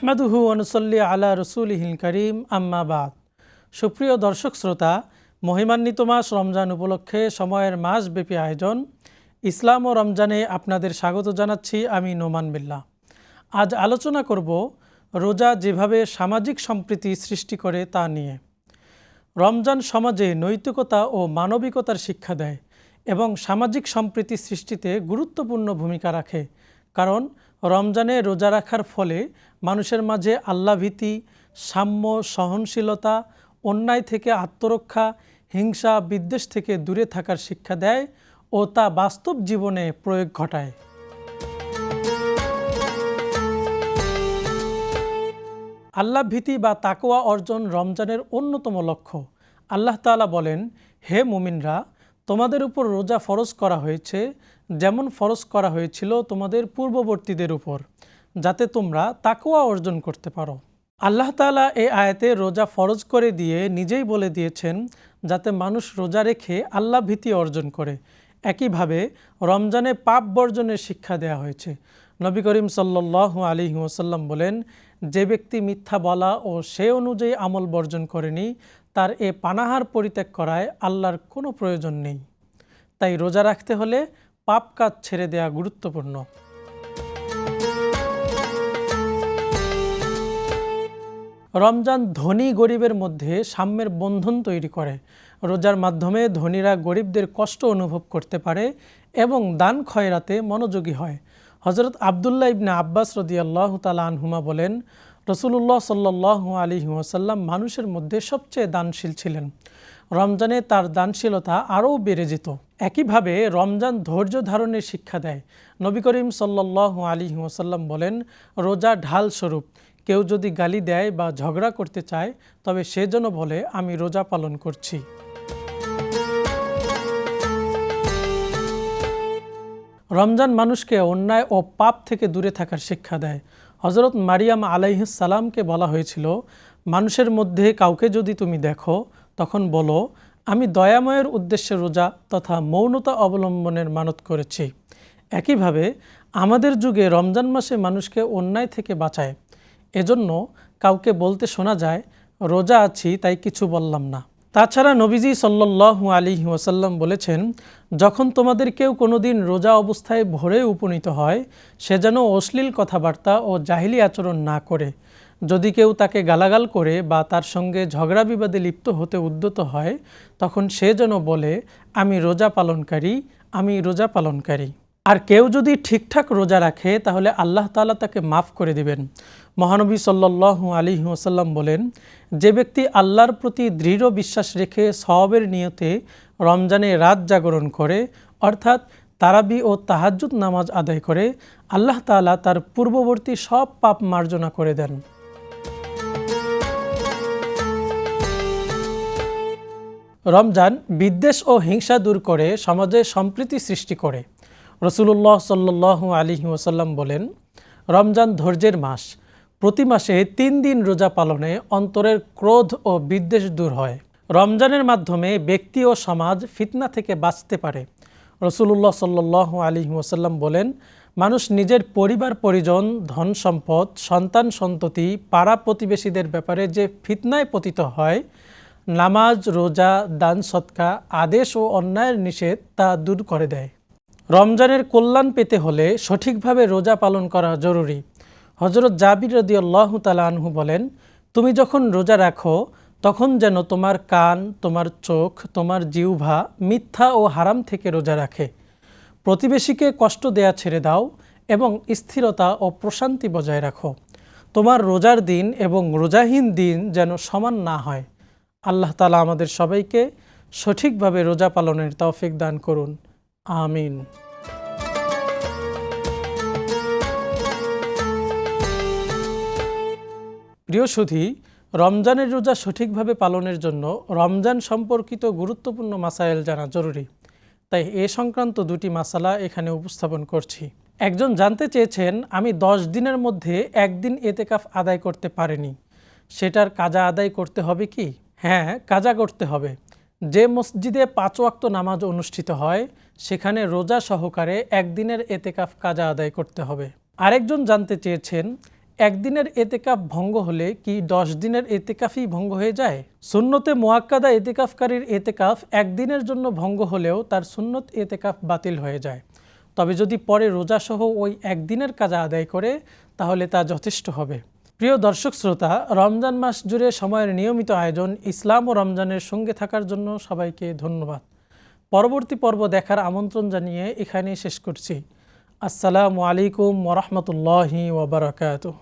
নাহমাদুহু ওয়া নুসাল্লি আলা রাসূলিহিল কারীম আম্মা বাদ। সুপ্রিয় দর্শক শ্রোতা, মহিমান্বিত মাস রমজান উপলক্ষে সময়ের মাসব্যাপী আয়োজন ইসলাম ও রমজানে আপনাদের স্বাগত জানাচ্ছি আমি নোমান বিল্লাহ। আজ আলোচনা করব রোজা যেভাবে সামাজিক সম্প্রীতি সৃষ্টি করে তা নিয়ে। রমজান সমাজে নৈতিকতা ও মানবিকতার শিক্ষা দেয় এবং সামাজিক সম্প্রীতি সৃষ্টিতে গুরুত্বপূর্ণ ভূমিকা রাখে। কারণ রমজানে রোজা রাখার ফলে মানুষের মাঝে আল্লাহভীতি, সাম্য, সহনশীলতা, অন্যায় থেকে আত্মরক্ষা, হিংসা, বিদ্বেষ থেকে দূরে থাকার শিক্ষা দেয় ও তা বাস্তব জীবনে প্রয়োগ ঘটায়। আল্লাহভীতি বা তাকওয়া অর্জন রমজানের অন্যতম লক্ষ্য। আল্লাহ তাআলা বলেন, হে মুমিনরা, তোমাদের উপর রোজা ফরজ করা হয়েছে যেমন ফরজ করা হয়েছিল তোমাদের পূর্ববর্তীদের উপর, যাতে তোমরা তাকওয়া অর্জন করতে পারো। আল্লাহ তাআলা এই আয়াতে রোজা ফরজ করে দিয়ে নিজেই বলে দিয়েছেন যাতে মানুষ রোজা রেখে আল্লাহভীতি অর্জন করে। একইভাবে রমজানে পাপ বর্জনের শিক্ষা দেওয়া হয়েছে। নবী করিম সাল্লাল্লাহু আলাইহি ওয়াসাল্লাম বলেন, যে ব্যক্তি মিথ্যা বলা ও সে অনুযায়ী আমল বর্জন করেনি তার এ পানাহার পরিত্যাগ করায় আল্লাহর কোনো প্রয়োজন নেই। তাই রোজা রাখতে হলে পাপ কাজ ছেড়ে দেওয়া গুরুত্বপূর্ণ। রমজান ধনী গরিবের মধ্যে সাম্যের বন্ধন তৈরি করে। রোজার মাধ্যমে ধনীরা গরিবদের কষ্ট অনুভব করতে পারে এবং দান খয়রাতে মনোযোগী হয়। হযরত আবদুল্লাহ ইবনে আব্বাস রাদিয়াল্লাহু তাআলা আনহুমা বলেন, রাসূলুল্লাহ সাল্লাল্লাহু আলাইহি ওয়াসাল্লাম মানুষের মধ্যে সবচেয়ে দানশীল ছিলেন। রমজানে তার দানশীলতা আরও বেড়ে যেত। একইভাবে রমজান ধৈর্য ধারণের শিক্ষা দেয়। নবী করিম সাল্লাল্লাহু আলাইহি ওয়াসাল্লাম বলেন, রোজা ঢাল স্বরূপ। কেউ যদি গালি দেয় বা ঝগড়া করতে চায় তবে সে যেন বলে, আমি রোজা পালন করছি। রমজান মানুষকে অন্যায় ও পাপ থেকে দূরে থাকার শিক্ষা দেয়। হযরত মারিয়াম আলাইহিস সালামকে বলা হয়েছিল, মানুষের মধ্যে কাউকে যদি তুমি দেখো তখন বলো, আমি দয়াময়ের উদ্দেশ্যে রোজা তথা মৌনতা অবলম্বনের মানত করেছি। একইভাবে আমাদের যুগে রমজান মাসে মানুষকে অন্যায় থেকে বাঁচায়। এজন্য কাউকে বলতে শোনা যায়, রোজা আছি তাই কিছু বললাম না। তাছাড়া নবীজি সাল্লাল্লাহু আলাইহি ওয়াসাল্লাম বলেছেন, যখন তোমাদের কেউ কোনো দিন রোজা অবস্থায় ভোরে উপনীত হয় সে যেন অশ্লীল কথাবার্তা ও জাহিলি আচরণ না করে। যদি কেউ তাকে গালাগাল করে বা তার সঙ্গে ঝগড়া বিবাদে লিপ্ত হতে উদ্যত হয় তখন সে যেন বলে, আমি রোজা পালনকারী, আমি রোজা পালনকারী। আর কেউ যদি ঠিকঠাক রোজা রাখে তাহলে আল্লাহ তাআলা তাকে মাফ করে দিবেন। মহানবী সাল্লাল্লাহু আলাইহি ওয়াসাল্লাম বলেন, যে ব্যক্তি আল্লাহর প্রতি দৃঢ় বিশ্বাস রেখে সওয়াবের নিয়তে রমজানে রাত জাগরণ করে, অর্থাৎ তারাবি ও তাহাজ্জুদ নামাজ আদায় করে, আল্লাহ তাআলা তার পূর্ববর্তী সব পাপ মার্জনা করে দেন। রমজান বিদ্বেষ ও হিংসা দূর করে সমাজে সম্প্রীতি সৃষ্টি করে। রাসূলুল্লাহ সাল্লাল্লাহু আলাইহি ওয়াসাল্লাম বলেন, রমজান ধৈর্যের মাস। প্রতি মাসে 3 দিন রোজা পালনে অন্তরের ক্রোধ ও বিদ্বেষ দূর হয়। রমজানের মাধ্যমে ব্যক্তি ও সমাজ ফিতনা থেকে বাঁচতে পারে। রাসূলুল্লাহ সাল্লাল্লাহু আলাইহি ওয়াসাল্লাম বলেন, মানুষ নিজের পরিবার পরিজন, ধন সম্পদ, সন্তান সন্ততি, পাড়া প্রতিবেশীদের ব্যাপারে যে ফিতনায় পতিত হয়, নামাজ, রোজা, দান সদকা, আদেশ ও অন্যায়ের নিষেধ তা দূর করে দেয়। রমজানের কল্যাণ পেতে হলে সঠিকভাবে রোজা পালন করা জরুরি। হযরত জাবির রাদিয়াল্লাহু তাআলা আনহু বলেন, তুমি যখন রোজা রাখো তখন যেন তোমার কান, তোমার চোখ, তোমার জিহ্বা মিথ্যা ও হারাম থেকে রোজা রাখে। প্রতিবেশীকে কষ্ট দেয়া ছেড়ে দাও এবং স্থিরতা ও প্রশান্তি বজায় রাখো। তোমার রোজার দিন এবং রোজাহীন দিন যেন সমান না হয়। আল্লাহ তাআলা আমাদের সবাইকে সঠিকভাবে রোজা পালনের তৌফিক দান করুন। আমিন। প্রিয় সুধী, রমজানের রোজা সঠিকভাবে পালনের জন্য রমজান সম্পর্কিত গুরুত্বপূর্ণ মাসাইল জানা জরুরি। তাই এ সংক্রান্ত 2টি মাসালা এখানে উপস্থাপন করছি। একজন জানতে চেয়েছেন, আমি 10 দিনের মধ্যে একদিন এতেকাফ আদায় করতে পারিনি, সেটার কাজা আদায় করতে হবে কি? হ্যাঁ, কাজা করতে হবে। যে মসজিদে 5 ওয়াক্ত নামাজ অনুষ্ঠিত হয় সেখানে রোজা সহকারে একদিনের এতেকাফ কাজা আদায় করতে হবে। আরেকজন জানতে চেয়েছেন, একদিনের এতেকাফ ভঙ্গ হলে কি 10 দিনের এতেকাফই ভঙ্গ হয়ে যায়? সুন্নতে মুআক্কাদা এতেকাফকারীর এতেকাফ একদিনের জন্য ভঙ্গ হলেও তার সুন্নত এতেকাফ বাতিল হয়ে যায়। তবে যদি পরে রোজাসহ ওই একদিনের কাজা আদায় করে তাহলে তা যথেষ্ট হবে। প্রিয় দর্শক শ্রোতা, রমজান মাস জুড়ে সময়ের নিয়মিত আয়োজন ইসলাম ও রমজানের সঙ্গে থাকার জন্য সবাইকে ধন্যবাদ। পরবর্তী পর্ব দেখার আমন্ত্রণ জানিয়ে এখানেই শেষ করছি। আসসালামু আলাইকুম ওয়া রাহমাতুল্লাহি ওয়া বারাকাতুহু।